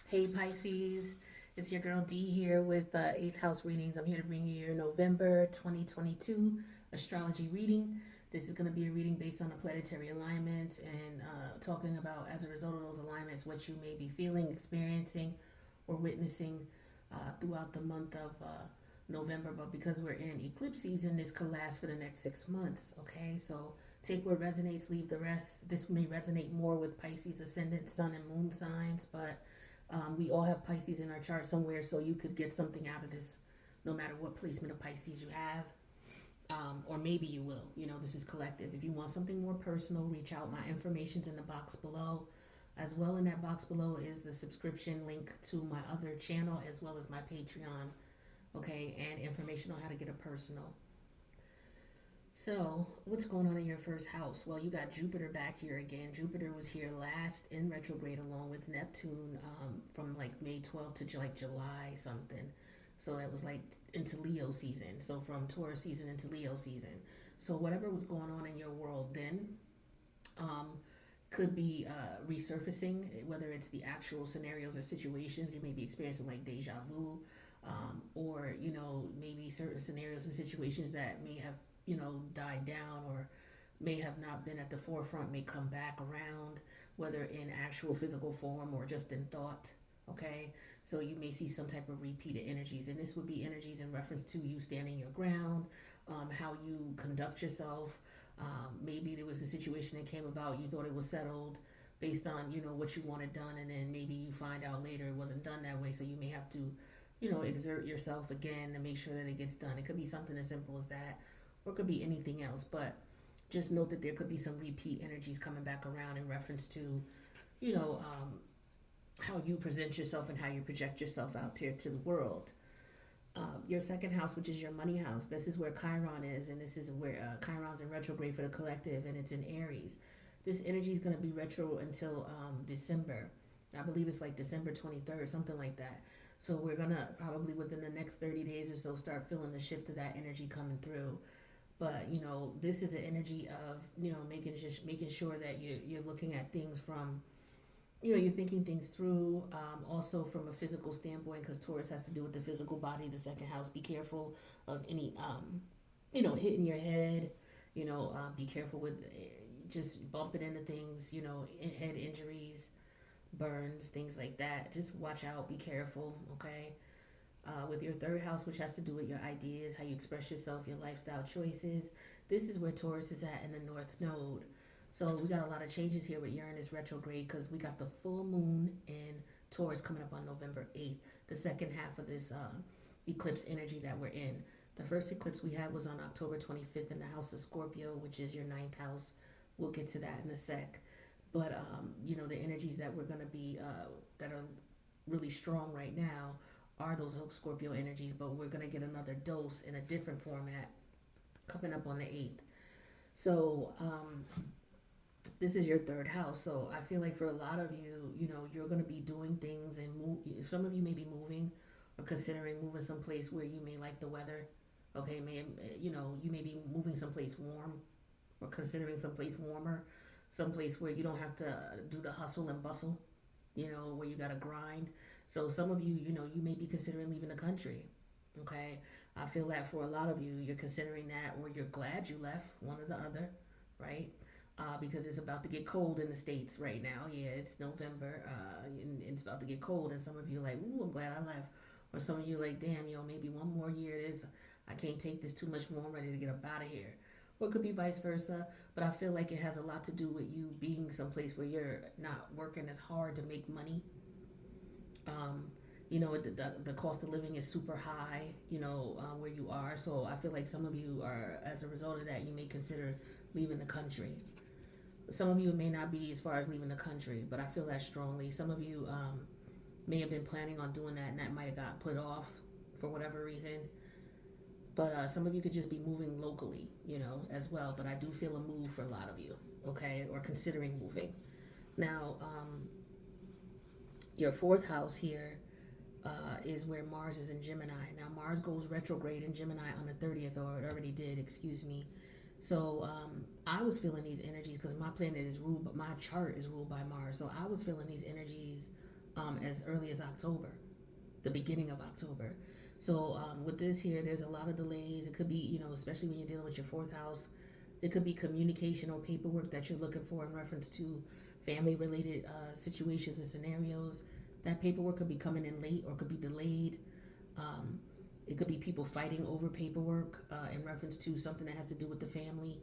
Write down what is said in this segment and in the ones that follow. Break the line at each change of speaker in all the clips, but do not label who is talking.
Hey Pisces, it's your girl D here with 8th House Readings. I'm here to bring you your November 2022 astrology reading. This is going to be a reading based on the planetary alignments and talking about, as a result of those alignments, what you may be feeling, experiencing, or witnessing throughout the month of November. But because we're in eclipse season, this could last for the next 6 months. Okay, so take what resonates, leave the rest. This may resonate more with Pisces ascendant, sun, and moon signs, but we all have Pisces in our chart somewhere, so you could get something out of this no matter what placement of Pisces you have. Or maybe you will. This is collective. If you want something more personal, reach out. My information's in the box below. As well, in that box below is the subscription link to my other channel as well as my Patreon, okay, and information on how to get a personal. So, what's going on in your first house? Well, you got Jupiter back here again. Jupiter was here last in retrograde along with Neptune from like May 12th to like July something. So that was like into Leo season. So from Taurus season into Leo season. So whatever was going on in your world then um, could be resurfacing, whether it's the actual scenarios or situations you may be experiencing like deja vu, or maybe certain scenarios and situations that may have died down or may have not been at the forefront may come back around, whether in actual physical form or just in thought. Okay, so you may see some type of repeated energies, and this would be energies in reference to you standing your ground, how you conduct yourself. Maybe there was a situation that came about, you thought it was settled based on what you wanted done, and then maybe you find out later it wasn't done that way. So you may have to exert yourself again to make sure that it gets done. It could be something as simple as that, or it could be anything else. But just note that there could be some repeat energies coming back around in reference to, you know, um, how you present yourself and how you project yourself out here to the world. Your second house, which is your money house, this is where Chiron is, and this is where Chiron's in retrograde for the collective, and it's in Aries. This energy is going to be retro until December. I believe it's like December 23rd, something like that. So we're going to probably within the next 30 days or so start feeling the shift of that energy coming through. But this is an energy of making sure that you're looking at things from you're thinking things through, also from a physical standpoint, because Taurus has to do with the physical body, the second house. Be careful of any hitting your head. Be careful with just bumping into things, head injuries, burns, things like that. Just watch out, be careful. Okay. With your third house, which has to do with your ideas, how you express yourself, your lifestyle choices. This is where Taurus is at in the North Node. So we got a lot of changes here with Uranus retrograde because we got the full moon in Taurus coming up on November 8th, the second half of this eclipse energy that we're in. The first eclipse we had was on October 25th in the house of Scorpio, which is your ninth house. We'll get to that in a sec. But, the energies that we're going to be, that are really strong right now are those Scorpio energies, but we're going to get another dose in a different format coming up on the 8th. So, this is your third house. So I feel like for a lot of you, you're going to be doing things and some of you may be moving or considering moving someplace where you may like the weather. Okay, you may be moving someplace warm or considering someplace warmer, someplace where you don't have to do the hustle and bustle, where you got to grind. So some of you, you may be considering leaving the country. Okay, I feel that for a lot of you, you're considering that or you're glad you left, one or the other, right? Because it's about to get cold in the States right now. Yeah, it's November, and it's about to get cold, and some of you are like, ooh, I'm glad I left. Or some of you are like, damn, maybe one more year it is. I can't take this too much more. I'm ready to get up out of here. Or it could be vice versa, but I feel like it has a lot to do with you being someplace where you're not working as hard to make money. Um, the cost of living is super high, where you are. So I feel like some of you are, as a result of that, you may consider leaving the country. Some of you may not be as far as leaving the country, but I feel that strongly. Some of you may have been planning on doing that, and that might have got put off for whatever reason. But some of you could just be moving locally, as well. But I do feel a move for a lot of you, okay, or considering moving. Now, your fourth house here is where Mars is in Gemini. Now, Mars goes retrograde in Gemini on the 30th, or it already did, excuse me. So I was feeling these energies because my planet is ruled, but my chart is ruled by Mars. So I was feeling these energies as early as October, the beginning of October. So with this here, there's a lot of delays. It could be, especially when you're dealing with your fourth house, there could be communication or paperwork that you're looking for in reference to family related situations and scenarios. That paperwork could be coming in late or could be delayed. Um, it could be people fighting over paperwork in reference to something that has to do with the family.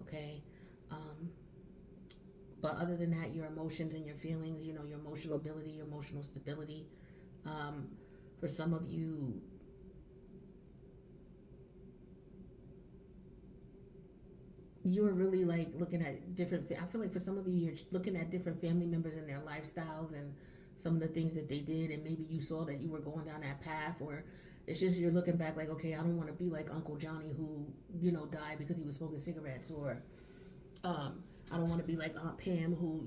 Okay. Um, but other than that, your emotions and your feelings, your emotional ability, your emotional stability. Um, for some of you, you're really like looking at different. I feel like for some of you, you're looking at different family members and their lifestyles and some of the things that they did, and maybe you saw that you were going down that path, or it's just you're looking back like, okay, I don't want to be like Uncle Johnny who died because he was smoking cigarettes, or I don't want to be like Aunt Pam who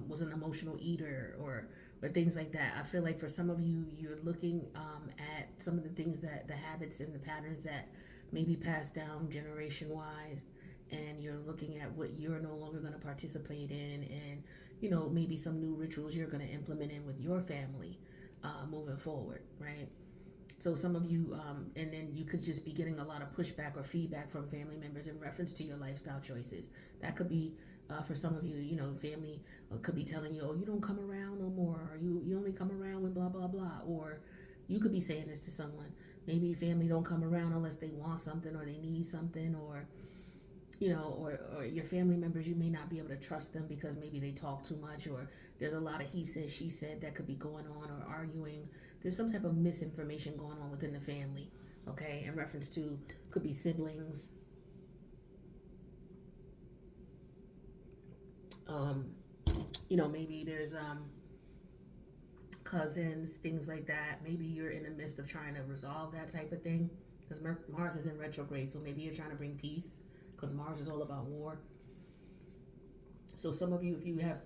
was an emotional eater, or things like that. I feel like for some of you, you're looking at some of the things that the habits and the patterns that may be passed down generation wise, and you're looking at what you're no longer going to participate in, and maybe some new rituals you're going to implement in with your family moving forward, right? So some of you, and then you could just be getting a lot of pushback or feedback from family members in reference to your lifestyle choices. That could be for some of you, family could be telling you, oh, you don't come around no more, or you only come around when blah blah blah, or you could be saying this to someone. Maybe family don't come around unless they want something or they need something, or or your family members, you may not be able to trust them because maybe they talk too much, or there's a lot of he said, she said that could be going on, or arguing. There's some type of misinformation going on within the family, okay, in reference to, could be siblings, um, maybe there's cousins, things like that. Maybe you're in the midst of trying to resolve that type of thing because Mars is in retrograde, so maybe you're trying to bring peace because Mars is all about war. So some of you, if you have,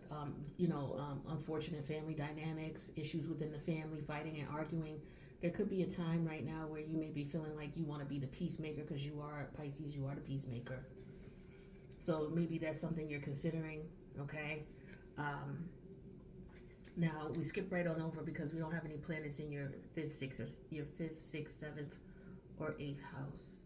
unfortunate family dynamics, issues within the family, fighting and arguing, there could be a time right now where you may be feeling like you want to be the peacemaker because you are Pisces, you are the peacemaker. So maybe that's something you're considering, okay? Um, Now we skip right on over because we don't have any planets in your fifth, sixth, seventh, or eighth house.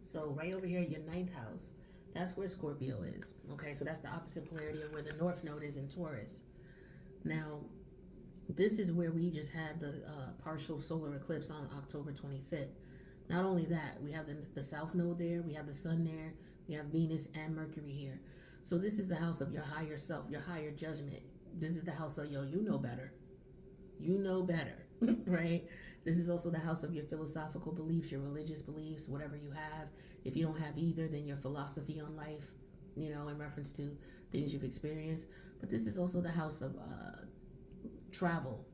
So right over here, your ninth house, that's where Scorpio is. Okay, so that's the opposite polarity of where the North Node is in Taurus. Now, this is where we just had the partial solar eclipse on October 25th. Not only that, we have the South Node there, we have the Sun there, we have Venus and Mercury here. So this is the house of your higher self, your higher judgment. This is the house of, you know better. You know better, right? This is also the house of your philosophical beliefs, your religious beliefs, whatever you have. If you don't have either, then your philosophy on life, in reference to things you've experienced. But this is also the house of travel.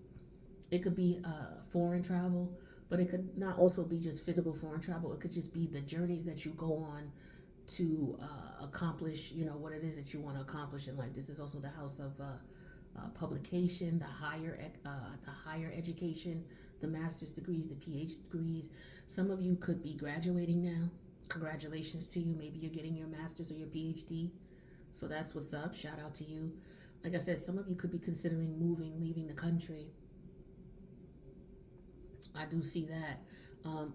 It could be foreign travel, but it could not also be just physical foreign travel. It could just be the journeys that you go on to accomplish, what it is that you want to accomplish in life. This is also the house of publication, the higher education, the master's degrees, the PhD degrees. Some of you could be graduating now. Congratulations to you. Maybe you're getting your master's or your PhD. So that's what's up. Shout out to you. Like I said, some of you could be considering moving, leaving the country. I do see that.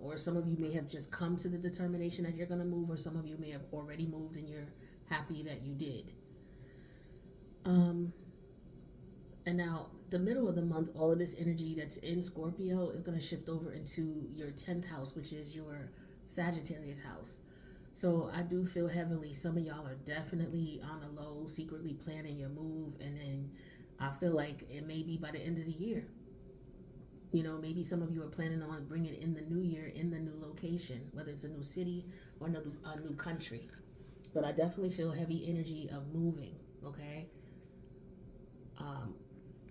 Or some of you may have just come to the determination that you're going to move, or some of you may have already moved and you're happy that you did. And now, the middle of the month, all of this energy that's in Scorpio is going to shift over into your 10th house, which is your Sagittarius house. So I do feel heavily, some of y'all are definitely on the low, secretly planning your move. And then I feel like it may be by the end of the year. Maybe some of you are planning on bringing in the new year in the new location, whether it's a new city or a new country. But I definitely feel heavy energy of moving, okay?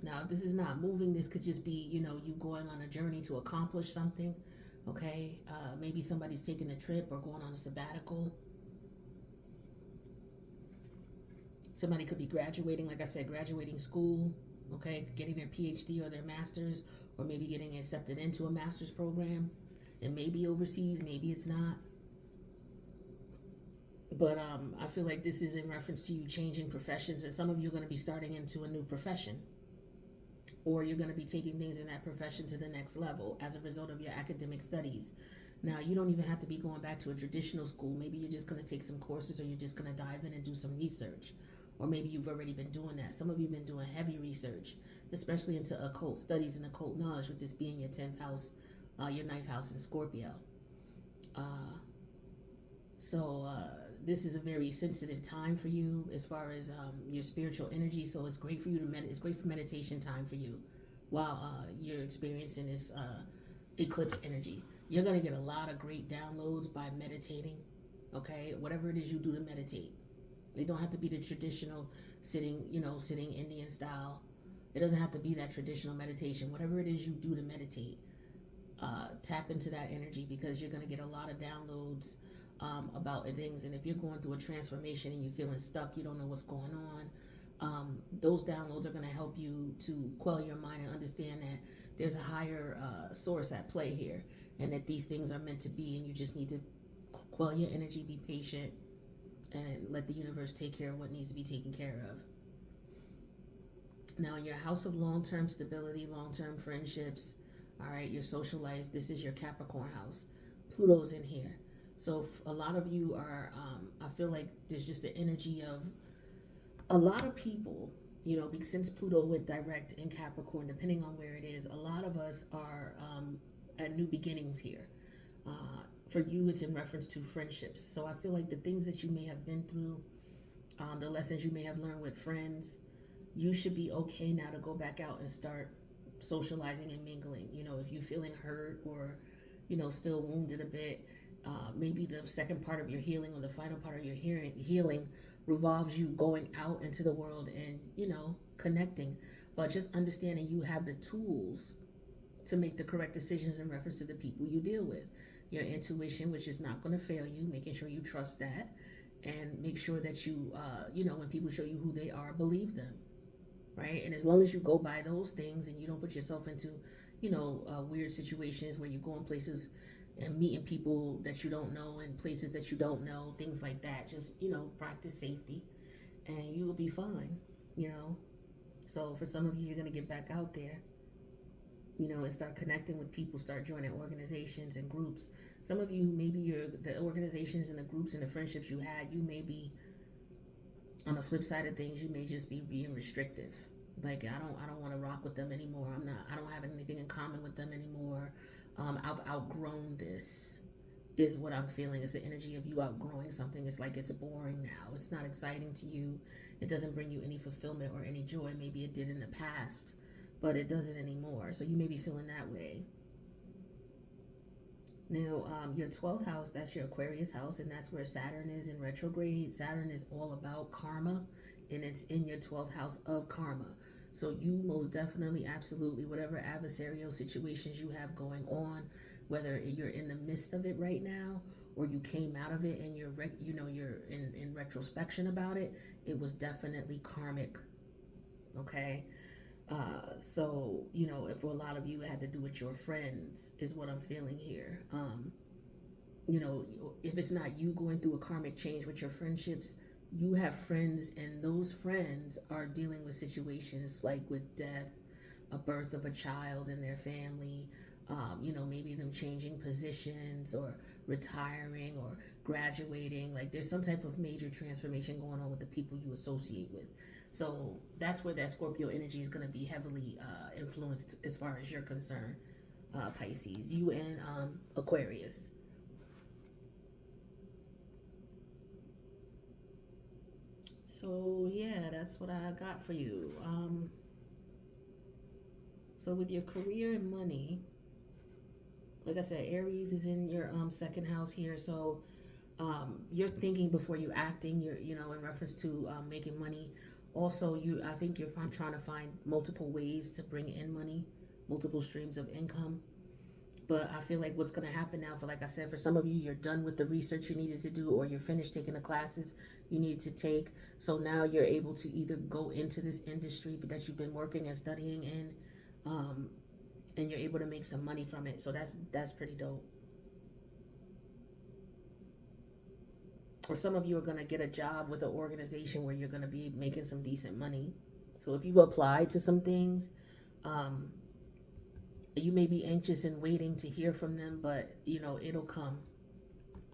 Now, if this is not moving, this could just be, you going on a journey to accomplish something, okay? Maybe somebody's taking a trip or going on a sabbatical. Somebody could be graduating, like I said, graduating school, okay? Getting their PhD or their master's, or maybe getting accepted into a master's program. It may be overseas, maybe it's not. But I feel like this is in reference to you changing professions, and some of you are going to be starting into a new profession. or you're going to be taking things in that profession to the next level as a result of your academic studies. Now, you don't even have to be going back to a traditional school. Maybe you're just going to take some courses, or you're just going to dive in and do some research. Or maybe you've already been doing that. Some of you have been doing heavy research, especially into occult studies and occult knowledge, with this being your 10th house, your ninth house in Scorpio. Uh, so this is a very sensitive time for you as far as your spiritual energy. So it's great for you to it's great for meditation time for you while you're experiencing this eclipse energy. You're gonna get a lot of great downloads by meditating. Okay, whatever it is you do to meditate. They don't have to be the traditional sitting, sitting Indian style. It doesn't have to be that traditional meditation. Whatever it is you do to meditate, tap into that energy, because you're going to get a lot of downloads about things. And if you're going through a transformation and you're feeling stuck, you don't know what's going on, those downloads are going to help you to quell your mind and understand that there's a higher source at play here, and that these things are meant to be, and you just need to quell your energy, be patient, and let the universe take care of what needs to be taken care of. Now, in your house of long-term stability, long-term friendships, all right, your social life, this is your Capricorn house. Pluto's in here. So a lot of you are, I feel like there's just the energy of a lot of people, because since Pluto went direct in Capricorn, depending on where it is, a lot of us are at new beginnings here. For you, it's in reference to friendships. So I feel like the things that you may have been through, the lessons you may have learned with friends, you should be okay now to go back out and start socializing and mingling. If you're feeling hurt, or, still wounded a bit, maybe the second part of your healing, or the final part of your healing revolves you going out into the world and, connecting. But just understanding you have the tools to make the correct decisions in reference to the people you deal with. Your intuition, which is not going to fail you, making sure you trust that, and make sure that you, when people show you who they are, believe them, right? And as long as you go by those things and you don't put yourself into, weird situations where you're going places and meeting people that you don't know and places that you don't know, things like that, just, practice safety and you will be fine. So for some of you, you're going to get back out there, and start connecting with people, start joining organizations and groups. Some of you, maybe the organizations and the groups and the friendships you had, you may be, on the flip side of things, you may just be being restrictive. Like, I don't want to rock with them anymore. I don't have anything in common with them anymore. I've outgrown this, is what I'm feeling. It's the energy of you outgrowing something. It's like it's boring now. It's not exciting to you. It doesn't bring you any fulfillment or any joy. Maybe it did in the past, but it doesn't anymore. So you may be feeling that way. Now, your 12th house, that's your Aquarius house, and that's where Saturn is in retrograde. Saturn is all about karma, and it's in your 12th house of karma. So you most definitely, absolutely, whatever adversarial situations you have going on, whether you're in the midst of it right now, or you came out of it and you're in retrospection about it, it was definitely karmic, okay? So, if for a lot of you, it had to do with your friends, is what I'm feeling here. If it's not you going through a karmic change with your friendships, you have friends, and those friends are dealing with situations like with death, a birth of a child in their family, maybe them changing positions or retiring or graduating. Like, there's some type of major transformation going on with the people you associate with. So that's where that Scorpio energy is going to be heavily influenced as far as you're concerned, Pisces. You and Aquarius. So yeah, that's what I got for you. So with your career and money, like I said, Aries is in your second house here. So you're thinking before you acting. You're in reference to making money. Also, I think you're trying to find multiple ways to bring in money, multiple streams of income. But I feel like what's going to happen now, like I said, for some of you, you're done with the research you needed to do, or you're finished taking the classes you needed to take. So now you're able to either go into this industry that you've been working and studying in, and you're able to make some money from it. So that's pretty dope. Or some of you are going to get a job with an organization where you're going to be making some decent money. So if you applied to some things, Um, you may be anxious and waiting to hear from them, but it'll come.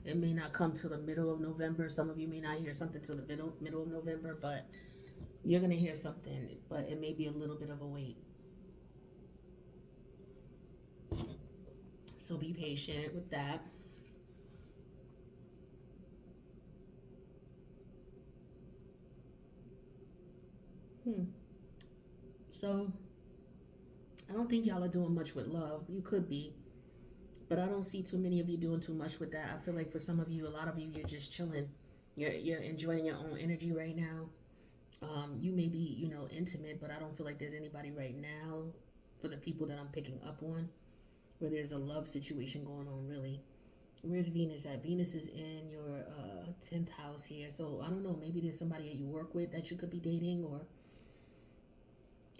It may not come till the middle of November. Some of you may not hear something till the middle of November, but you're gonna hear something. But it may be a little bit of a wait. So be patient with that. Hmm. So I don't think y'all are doing much with love. You could be, but I don't see too many of you doing too much with that. I feel like for some of you, a lot of you, you're just chilling. You're enjoying your own energy right now. You may be, intimate, but I don't feel like there's anybody right now for the people that I'm picking up on where there's a love situation going on, really. Where's Venus at? Venus is in your 10th house here. So I don't know, maybe there's somebody that you work with that you could be dating, or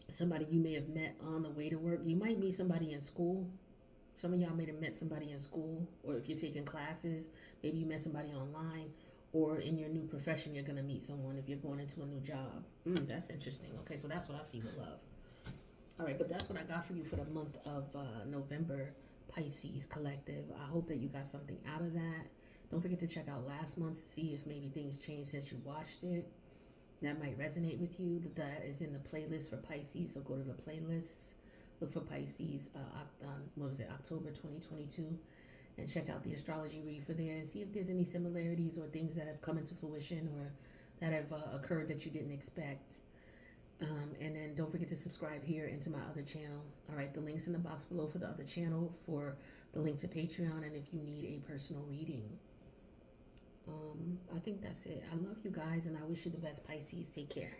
somebody you may have met on the way to work. You might meet somebody in school. Some of y'all may have met somebody in school, or if you're taking classes, maybe you met somebody online, or in your new profession, you're going to meet someone if you're going into a new job. That's interesting. Okay, so that's what I see with love. All right, but that's what I got for you for the month of November, Pisces Collective. I hope that you got something out of that. Don't forget to check out last month to see if maybe things changed since you watched it. That might resonate with you. That is in the playlist for Pisces, so go to the playlist. Look for Pisces, October 2022, and check out the astrology read for there and see if there's any similarities or things that have come into fruition or that have occurred that you didn't expect. And then don't forget to subscribe here into my other channel. All right, the link's in the box below for the other channel, for the link to Patreon, and if you need a personal reading. I think that's it. I love you guys, and I wish you the best, Pisces. Take care.